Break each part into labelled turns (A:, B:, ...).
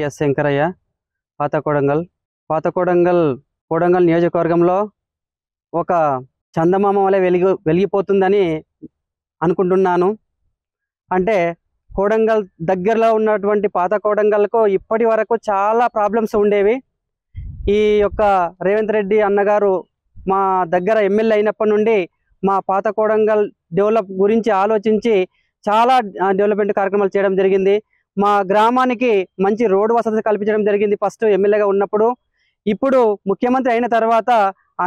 A: Yes Shankaraiah, పాత కొడంగల్. కొడంగల్ నియోజకవర్గంలో ఒక చందమామ వలె వెలిగిపోతుందని అనుకుంటున్నాను. అంటే కొడంగల్ దగ్గరలో ఉన్నటువంటి పాత కొడంగల్కు ఇప్పటి వరకు చాలా ప్రాబ్లమ్స్ ఉండేవి. ఈ యొక్క రేవంత్ రెడ్డి అన్నగారు మా దగ్గర ఎమ్మెల్యే అయినప్పటి నుండి మా పాత కొడంగల్ డెవలప్ గురించి ఆలోచించి చాలా డెవలప్మెంట్ కార్యక్రమాలు చేయడం జరిగింది. మా గ్రామానికి మంచి రోడ్డు వసతి కల్పించడం జరిగింది ఫస్ట్ ఎమ్మెల్యేగా ఉన్నప్పుడు. ఇప్పుడు ముఖ్యమంత్రి అయిన తర్వాత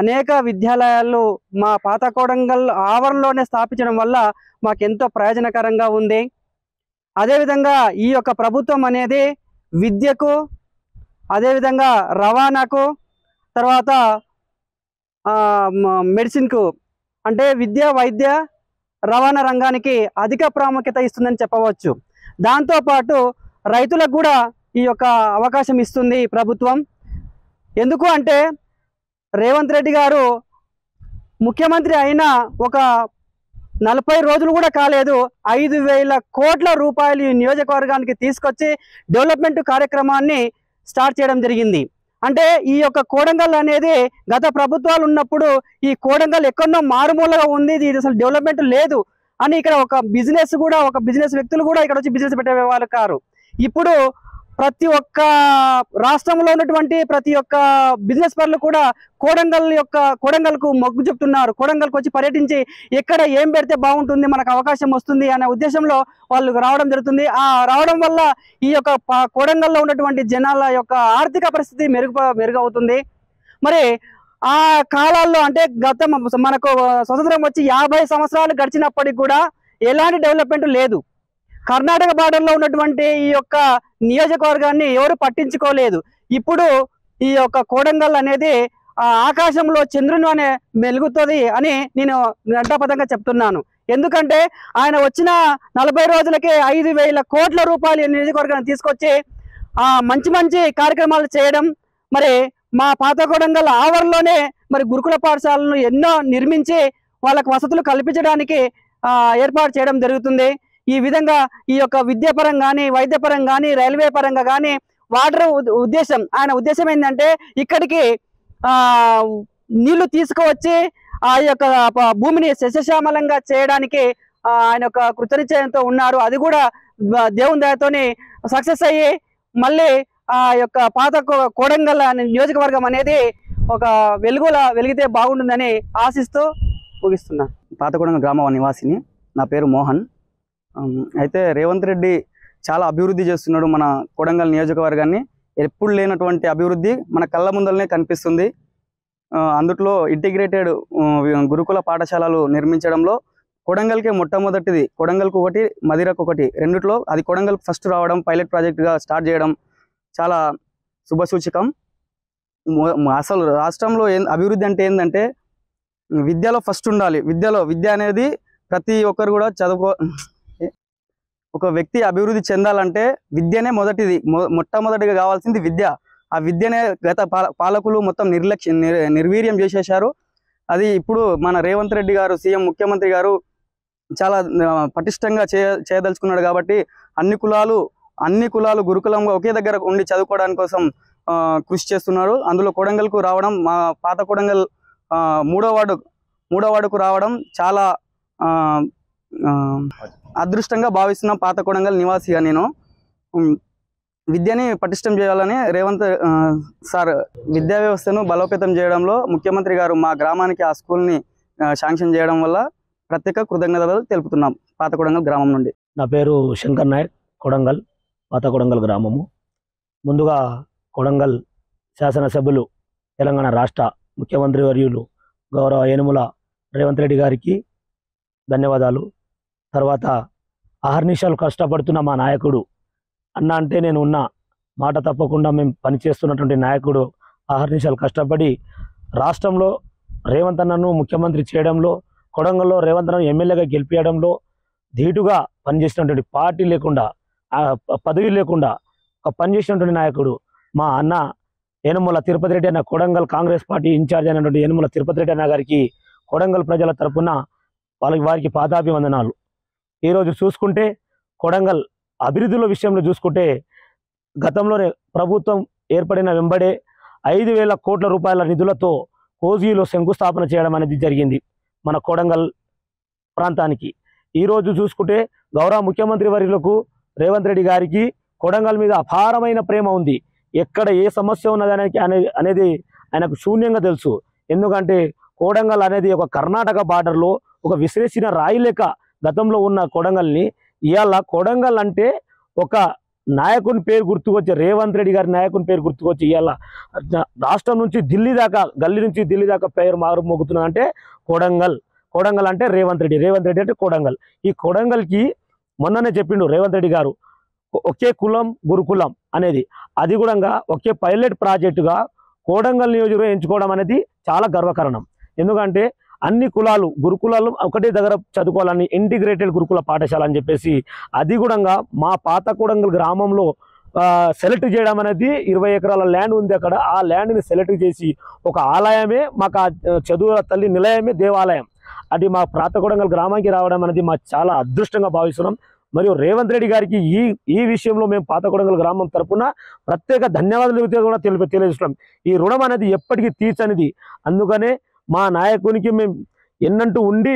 A: అనేక విద్యాలయాలు మా పాత కొడంగల్ ఆవరణలోనే స్థాపించడం వల్ల మాకెంతో ప్రయోజనకరంగా ఉంది. అదేవిధంగా ఈ యొక్క ప్రభుత్వం అనేది విద్యకు, అదేవిధంగా రవాణాకు, తర్వాత మెడిసిన్కు, అంటే విద్య, వైద్య, రవాణా రంగానికి అధిక ప్రాముఖ్యత ఇస్తుందని చెప్పవచ్చు. దాంతోపాటు రైతులకు కూడా ఈ యొక్క అవకాశం ఇస్తుంది ఈ ప్రభుత్వం. ఎందుకు అంటే రేవంత్ రెడ్డి గారు ముఖ్యమంత్రి అయిన ఒక 40 రోజులు కూడా కాలేదు, 5,000 కోట్ల రూపాయలు ఈ నియోజకవర్గానికి తీసుకొచ్చి డెవలప్మెంట్ కార్యక్రమాన్ని స్టార్ట్ చేయడం జరిగింది. అంటే ఈ యొక్క కొడంగల్ అనేది గత ప్రభుత్వాలు ఉన్నప్పుడు ఈ కొడంగల్ ఎక్కడో మారుమూలగా ఉంది, ఇది అసలు డెవలప్మెంట్ లేదు అని ఇక్కడ ఒక బిజినెస్ వ్యక్తులు కూడా ఇక్కడ వచ్చి బిజినెస్ పెట్టే వాళ్ళు కారు. ఇప్పుడు ప్రతి ఒక్క రాష్ట్రంలో ఉన్నటువంటి ప్రతి ఒక్క బిజినెస్ పనులు కూడా కొడంగల్కు మొగ్గు చెప్తున్నారు. కొడంగల్కి వచ్చి పర్యటించి ఎక్కడ ఏం పెడితే బాగుంటుంది, మనకు అవకాశం వస్తుంది అనే ఉద్దేశంలో వాళ్ళు రావడం జరుగుతుంది. రావడం వల్ల ఈ యొక్క కొడంగల్లో ఉన్నటువంటి జనాల యొక్క ఆర్థిక పరిస్థితి మెరుగవుతుంది. మరి ఆ కాలాల్లో అంటే మనకు స్వతంత్రం వచ్చి 50 సంవత్సరాలు గడిచినప్పటికీ కూడా ఎలాంటి డెవలప్మెంట్ లేదు. కర్ణాటక బార్డర్లో ఉన్నటువంటి ఈ యొక్క నియోజకవర్గాన్ని ఎవరు పట్టించుకోలేదు. ఇప్పుడు ఈ యొక్క కొడంగల్ అనేది ఆకాశంలో చంద్రుని అనే మెలుగుతుంది అని నేను గంటాపదంగా చెప్తున్నాను. ఎందుకంటే ఆయన వచ్చిన 40 రోజులకే 5,000 కోట్ల రూపాయలు నియోజకవర్గాన్ని తీసుకొచ్చి మంచి కార్యక్రమాలు చేయడం, మరి మా పాత కొడంగల్ ఆవరణలోనే మరి గురుకుల పాఠశాలను ఎన్నో నిర్మించి వాళ్ళకు వసతులు కల్పించడానికి ఏర్పాటు చేయడం జరుగుతుంది. ఈ విధంగా ఈ యొక్క విద్యాపరం కానీ, వైద్యపరం కానీ, రైల్వే పరంగా కానీ వాటర్ ఆయన ఉద్దేశం ఏంటంటే ఇక్కడికి నీళ్లు తీసుకువచ్చి ఆ యొక్క భూమిని సస్యశ్యామలంగా చేయడానికి ఆయన ఒక కృతనిశ్చయంతో ఉన్నారు. అది కూడా దేవుని దయతోని సక్సెస్ అయ్యి మళ్ళీ ఆ యొక్క పాత కొడంగల్ నియోజకవర్గం అనేది ఒక వెలిగితే బాగుంటుందని ఆశిస్తూ ముగిస్తున్నా.
B: పాత కొడంగల్ గ్రామ నివాసిని, నా పేరు మోహన్. అయితే రేవంత్ రెడ్డి చాలా అభివృద్ధి చేస్తున్నాడు. మన కొడంగల్ నియోజకవర్గాన్ని ఎప్పుడు లేనటువంటి అభివృద్ధి మన కళ్ళ ముందరనే కనిపిస్తుంది. అందుట్లో ఇంటిగ్రేటెడ్ గురుకుల పాఠశాలలు నిర్మించడంలో కొడంగల్కే మొట్టమొదటిది. కొడంగల్కు ఒకటి, మదిరకు ఒకటి, రెండిట్లో అది కొడంగల్కు ఫస్ట్ రావడం, పైలట్ ప్రాజెక్టుగా స్టార్ట్ చేయడం చాలా శుభసూచకం. అసలు రాష్ట్రంలో అభివృద్ధి అంటే ఏంటంటే విద్యలో ఫస్ట్ ఉండాలి. విద్య అనేది ప్రతి ఒక్కరు కూడా ఒక వ్యక్తి అభివృద్ధి చెందాలంటే విద్యనే మొట్టమొదటిగా కావాల్సింది విద్య. ఆ విద్యనే గత పాలకులు మొత్తం నిర్వీర్యం చేసేశారు. అది ఇప్పుడు మన రేవంత్ రెడ్డి గారు, సీఎం ముఖ్యమంత్రి గారు చాలా పటిష్టంగా చేయదలుచుకున్నాడు. కాబట్టి అన్ని కులాలు గురుకులంగా ఒకే దగ్గర ఉండి చదువుకోవడానికి కోసం కృషి చేస్తున్నారు. అందులో కొడంగల్కు రావడం, మా పాత కొడంగల్ 3వ వార్డుకు రావడం చాలా అదృష్టంగా భావిస్తున్న పాత కొడంగల్ నివాసిగా నేను. విద్యని పటిష్టం చేయాలని రేవంత్ సార్ విద్యా వ్యవస్థను బలోపేతం చేయడంలో ముఖ్యమంత్రి గారు మా గ్రామానికి ఆ స్కూల్ని శాంక్షన్ చేయడం వల్ల ప్రత్యేక కృతజ్ఞతలు తెలుపుతున్నాం పాత కొడంగల్ గ్రామం నుండి.
C: నా పేరు శంకర్ నాయక్, కొడంగల్, పాత కొడంగల్ గ్రామము. ముందుగా కొడంగల్ శాసనసభ్యులు, తెలంగాణ రాష్ట్ర ముఖ్యమంత్రి వర్యులు గౌరవ యనుమల రేవంత్ రెడ్డి గారికి ధన్యవాదాలు. తర్వాత అహర్నిశలు కష్టపడుతున్న మా నాయకుడు, అన్న అంటే నేను ఉన్న మాట తప్పకుండా మేము పనిచేస్తున్నటువంటి నాయకుడు అహర్నిశలు కష్టపడి రాష్ట్రంలో రేవంత్ అన్నను ముఖ్యమంత్రి చేయడంలో, కొడంగల్లో రేవంత్ అన్నను ఎమ్మెల్యేగా గెలిపించడంలో ధీటుగా పనిచేసినటువంటి, పార్టీ లేకుండా పదవి లేకుండా ఒక పనిచేసినటువంటి నాయకుడు మా అన్న యనుమల తిరుపతి రెడ్డి అన్న, కొడంగల్ కాంగ్రెస్ పార్టీ ఇన్ఛార్జ్ అయినటువంటి యనుమల తిరుపతి రెడ్డి అన్న గారికి కొడంగల్ ప్రజల తరఫున వారికి పాదాభివందనాలు. ఈరోజు చూసుకుంటే కొడంగల్ అభివృద్ధుల విషయంలో చూసుకుంటే గతంలోనే ప్రభుత్వం ఏర్పడిన వెంబడే 5,000 కోట్ల రూపాయల నిధులతో కోజీలో శంకుస్థాపన చేయడం అనేది జరిగింది మన కొడంగల్ ప్రాంతానికి. ఈరోజు చూసుకుంటే గౌరవ ముఖ్యమంత్రి వర్యులకు రేవంత్ రెడ్డి గారికి కొడంగల్ మీద అపారమైన ప్రేమ ఉంది. ఎక్కడ ఏ సమస్య ఉన్నది అనేది ఆయనకు శూన్యంగా తెలుసు. ఎందుకంటే కొడంగల్ అనేది ఒక కర్ణాటక బార్డర్లో ఒక విశ్లేషణ రాయి లెక్క గతంలో ఉన్న కొడంగల్ని ఇవాళ కొడంగల్ అంటే ఒక నాయకుని పేరు గుర్తుకొచ్చి, రేవంత్ రెడ్డి గారి నాయకుని పేరు గుర్తుకొచ్చి ఇవాళ రాష్ట్రం నుంచి ఢిల్లీ దాకా, గల్లీ నుంచి ఢిల్లీ దాకా పేరు మారుమోగుతున్నది అంటే కొడంగల్. కొడంగల్ అంటే రేవంత్ రెడ్డి అంటే కొడంగల్. ఈ కొడంగల్కి మొన్ననే చెప్పిండు రేవంత్ రెడ్డి గారు, ఒకే కులం గురుకులం అనేది, అది కూడా ఒకే పైలట్ ప్రాజెక్టుగా కొడంగల్ నియోజకవర్గం ఎంచుకోవడం అనేది చాలా గర్వకారణం. ఎందుకంటే అన్ని కులాలు గురుకులాలు ఒకటే దగ్గర చదువుకోవాలని ఇంటిగ్రేటెడ్ గురుకుల పాఠశాల అని చెప్పేసి అది కూడా మా పాత కొడంగల్ గ్రామంలో సెలెక్ట్ చేయడం అనేది 20 ఎకరాల ల్యాండ్ ఉంది అక్కడ. ఆ ల్యాండ్ని సెలెక్ట్ చేసి ఒక ఆలయమే మాకు ఆ చదువుల తల్లి నిలయమే దేవాలయం అది మా పాత కొడంగల్ గ్రామానికి రావడం అనేది మా చాలా అదృష్టంగా భావిస్తున్నాం. మరియు రేవంత్ రెడ్డి గారికి ఈ విషయంలో మేము పాత కొడంగల్ గ్రామం తరపున ప్రత్యేక ధన్యవాదాలు కూడా తెలియజేస్తున్నాం. ఈ రుణం అనేది ఎప్పటికీ తీర్చనిది. అందుకనే మా నాయకునికి మేము ఎన్నంటూ ఉండి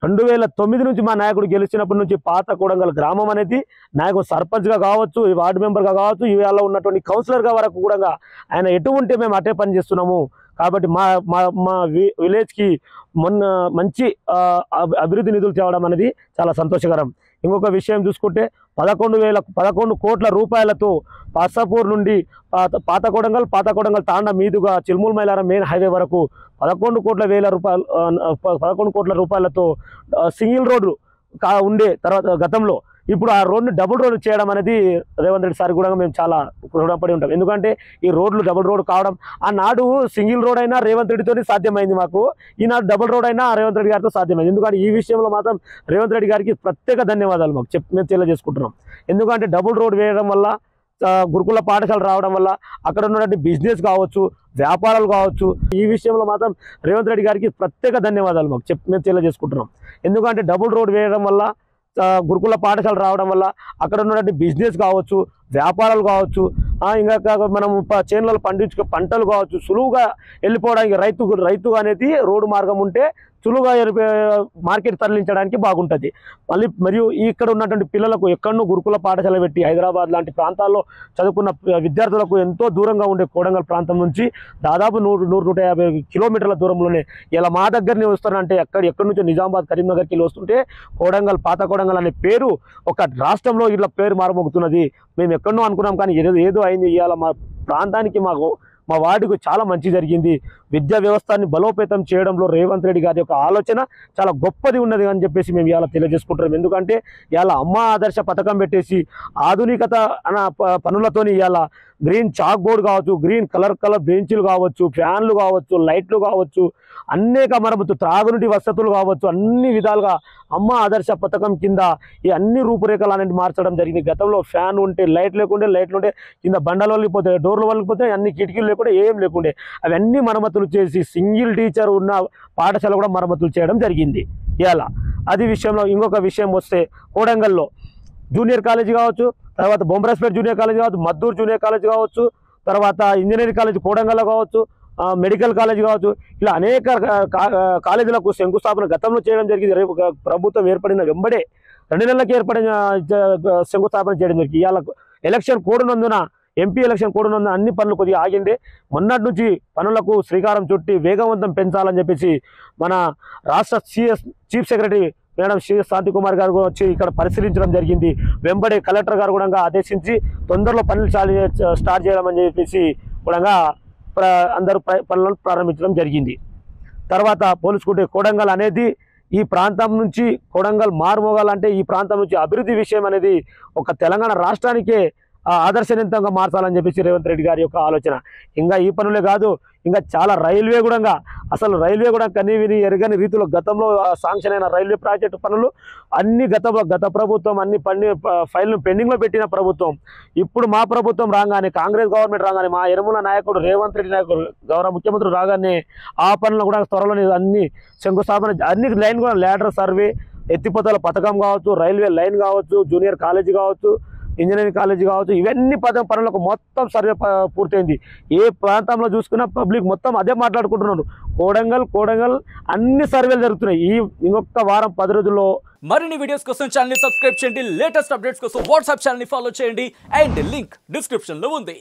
C: 2009 నుంచి మా నాయకుడు గెలిచినప్పటి నుంచి పాత కొడంగల్ గ్రామం అనేది నాయకుడు సర్పంచ్గా కావచ్చు, ఈ వార్డు మెంబర్గా కావచ్చు, ఇవాళ ఉన్నటువంటి కౌన్సిలర్గా వరకు కూడా ఆయన ఎటు ఉంటే మేము అటే పని చేస్తున్నాము. కాబట్టి మా విలేజ్కి మొన్న మంచి అభివృద్ధి నిధులు తేవడం అనేది చాలా సంతోషకరం. ఇంకొక విషయం చూసుకుంటే 11 కోట్ల రూపాయలతో పర్సాపూర్ నుండి పాత కొడంగల్ తాండా మీదుగా చిల్మూల్ మైలారం మెయిన్ హైవే వరకు 11 కోట్ల రూపాయలతో సింగిల్ రోడ్డు ఉండే తర్వాత గతంలో ఇప్పుడు ఆ రోడ్ని డబుల్ రోడ్ చేయడం అనేది రేవంత్ రెడ్డి సార్ కూడా మేము చాలా రుణపడి ఉంటాం. ఎందుకంటే ఈ రోడ్లు డబుల్ రోడ్ కావడం, ఆనాడు సింగిల్ రోడ్ అయినా రేవంత్ రెడ్డితో సాధ్యమైంది మాకు, ఈనాడు డబుల్ రోడ్ అయినా రేవంత్ రెడ్డి గారితో సాధ్యమైంది. ఎందుకంటే ఈ విషయంలో మాత్రం రేవంత్ రెడ్డి గారికి ప్రత్యేక ధన్యవాదాలు మాకు మేము తెలియజేసుకుంటున్నాం. ఎందుకంటే డబుల్ రోడ్ వేయడం వల్ల, గురుకుల పాఠశాల రావడం వల్ల అక్కడ ఉన్నటువంటి బిజినెస్ కావచ్చు, వ్యాపారాలు కావచ్చు, ఈ విషయంలో మాత్రం రేవంత్ రెడ్డి గారికి ప్రత్యేక ధన్యవాదాలు మాకు మేము తెలియజేసుకుంటున్నాం. ఎందుకంటే డబుల్ రోడ్ వేయడం వల్ల, గురుకుల పాఠశాల రావడం వల్ల అక్కడ ఉన్నటువంటి బిజినెస్ కావచ్చు, వ్యాపారాలు కావచ్చు, ఇంకా మనం చేనులలో పండించుకో పంటలు కావచ్చు, సులువుగా వెళ్ళిపోవడానికి రైతు అనేది రోడ్డు మార్గం ఉంటే సులువుగా మార్కెట్ తరలించడానికి బాగుంటుంది. మరియు ఇక్కడ ఉన్నటువంటి పిల్లలకు ఎక్కడో గురుకుల పాఠశాల పెట్టి హైదరాబాద్ లాంటి ప్రాంతాల్లో చదువుకున్న విద్యార్థులకు ఎంతో దూరంగా ఉండే కొడంగల్ ప్రాంతం నుంచి దాదాపు 100-150 కిలోమీటర్ల దూరంలోనే ఇలా మా దగ్గరనే వస్తారంటే ఎక్కడి నుంచో నిజామాబాద్, కరీంనగర్కి వెళ్ళి వస్తుంటే పాత కొడంగల్ అనే పేరు ఒక రాష్ట్రంలో ఇలా పేరు మారుమోగుతున్నది. మేము ఎక్కడో అనుకున్నాం, కానీ ఏదో అయింది. ఇవాళ మా ప్రాంతానికి మా వార్డుకు చాలా మంచి జరిగింది. విద్యా వ్యవస్థని బలోపేతం చేయడంలో రేవంత్ రెడ్డి గారి యొక్క ఆలోచన చాలా గొప్పది ఉన్నది అని చెప్పేసి మేము ఇవాళ తెలియజేసుకుంటున్నాం. ఎందుకంటే ఇవాళ అమ్మ ఆదర్శ పథకం పెట్టేసి ఆధునికత అన్న పనులతోని ఇవాళ గ్రీన్ చాక్ బోర్డు కావచ్చు, గ్రీన్ కలర్ బెంచీలు కావచ్చు, ఫ్యాన్లు కావచ్చు, లైట్లు కావచ్చు, అనేక మరమ్మతు, త్రాగునీటి వసతులు కావచ్చు, అన్ని విధాలుగా అమ్మ ఆదర్శ పథకం కింద ఈ అన్ని రూపురేఖలు అనేది మార్చడం జరిగింది. గతంలో ఫ్యాన్ ఉంటే లైట్లు ఉంటే కింద బండలు వలిగిపోతాయి, డోర్లు వలిగిపోతాయి, అన్ని కిటికీలు లేకుంటే ఏం లేకుండే అవన్నీ మరమ్మతులు చేసి సింగిల్ టీచర్ ఉన్న పాఠశాల కూడా మరమ్మతులు చేయడం జరిగింది. ఇలా అది విషయంలో ఇంకొక విషయం వస్తే కొడంగల్లో జూనియర్ కాలేజీ కావచ్చు, తర్వాత బొంబ్రాస్పేట్ జూనియర్ కాలేజ్ కావచ్చు, మద్దూరు జూనియర్ కాలేజ్ కావచ్చు, తర్వాత ఇంజనీరింగ్ కాలేజ్ కొడంగల్లో కావచ్చు, మెడికల్ కాలేజ్ కావచ్చు, ఇలా అనేక కాలేజీలకు శంకుస్థాపన గతంలో చేయడం జరిగింది. రేపు ప్రభుత్వం ఏర్పడిన వెంబడే 2 నెలలకు ఏర్పడిన శంకుస్థాపన చేయడం జరిగింది. ఇవాళ election code MP election code అన్ని పనులు కొద్దిగా ఆగిండే. మొన్నటి నుంచి పనులకు శ్రీకారం చుట్టి వేగవంతం పెంచాలని చెప్పేసి మన రాష్ట్ర చీఫ్ సెక్రటరీ మేడం శాంతి కుమార్ గారు వచ్చి ఇక్కడ పరిశీలించడం జరిగింది. వెంబడే కలెక్టర్ గారు కూడా ఆదేశించి తొందరలో పనులు స్టార్ట్ చేయమని చెప్పేసి కూడా అందరూ పనులను ప్రారంభించడం జరిగింది. తర్వాత పోల్చుకుంటే కొడంగల్ అనేది ఈ ప్రాంతం నుంచి కొడంగల్ మారుమోగాలంటే ఈ ప్రాంతం నుంచి అభివృద్ధి విషయం అనేది ఒక తెలంగాణ రాష్ట్రానికే ఆదర్శవంతంగా మార్చాలని చెప్పేసి రేవంత్ రెడ్డి గారి యొక్క ఆలోచన. ఇంకా ఈ పనులే కాదు, ఇంకా చాలా రైల్వే కూడా కనీవిని ఎరగని రీతిలో గతంలో శాంక్షన్ అయిన రైల్వే ప్రాజెక్టు పనులు అన్ని గత ప్రభుత్వం అన్ని ఫైల్ను పెండింగ్లో పెట్టిన ప్రభుత్వం. ఇప్పుడు మా ప్రభుత్వం రాగానే, కాంగ్రెస్ గవర్నమెంట్ రాగానే, మా యనమల నాయకుడు రేవంత్ రెడ్డి నాయకుడు గౌరవ ముఖ్యమంత్రి రాగానే ఆ పనులు కూడా త్వరలోనే అన్ని శంకుస్థాపన, అన్ని లైన్ కూడా ల్యాడర్ సర్వే, ఎత్తిపోతల పథకం కావచ్చు, రైల్వే లైన్ కావచ్చు, జూనియర్ కాలేజీ కావచ్చు, ఇంజనీరింగ్ కాలేజ్ కావచ్చు, ఇవన్నీ పనులకు మొత్తం సర్వే పూర్తయింది. ఏ ప్రాంతంలో చూసుకున్నా పబ్లిక్ మొత్తం అదే మాట్లాడుకుంటున్నారు. కోడంగల్ అన్ని సర్వేలు జరుగుతున్నాయి. ఇంకొక వారం 10 రోజుల్లో.
D: మరిన్ని వీడియోస్ కోసం ఛానల్ ని సబ్స్క్రైబ్ చేయండి. లేటెస్ట్ అప్డేట్స్ కోసం వాట్సాప్ ఛానల్ ని ఫాలో చేయండి. అండ్ లింక్ డిస్క్రిప్షన్ లో ఉంది.